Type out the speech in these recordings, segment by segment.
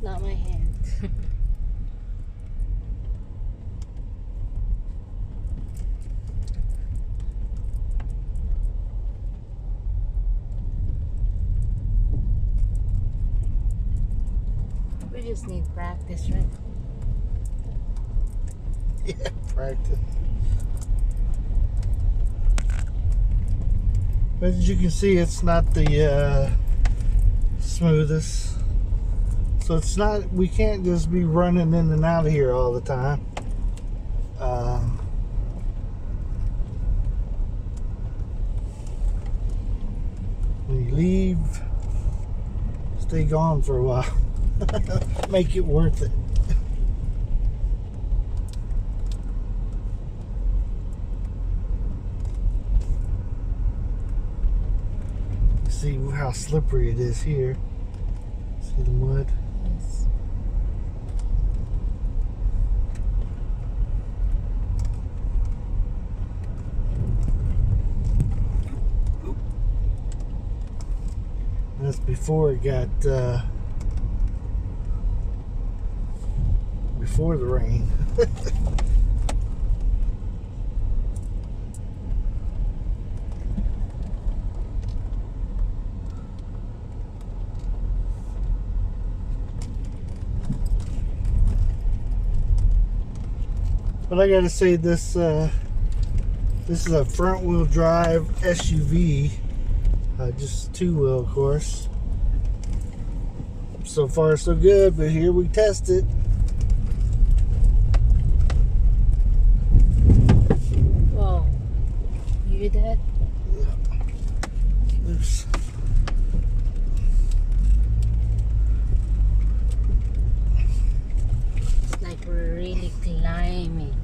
It's not my hand. We just need practice, right? Yeah, practice. But as you can see, it's not the smoothest. So it's not, we can't just be running in and out of here all the time. When you leave, stay gone for a while. Make it worth it. See how slippery it is here. See the mud? Yes. That's before it got before the rain. But I gotta say, this is a front wheel drive SUV, just two wheel, of course. So far so good, but here we test it. Whoa, you hear that? Yeah. Loose. It's like we're really climbing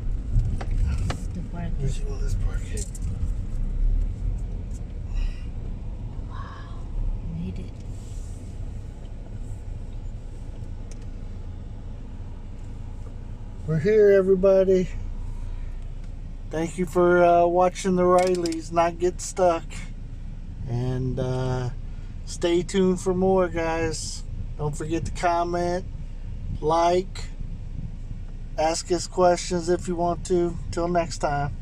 the park. Where's you want this park? Wow, made it. We're here, everybody. Thank you for watching the Rileys not get stuck. And stay tuned for more, guys. Don't forget to comment, like, ask us questions if you want to. Till next time.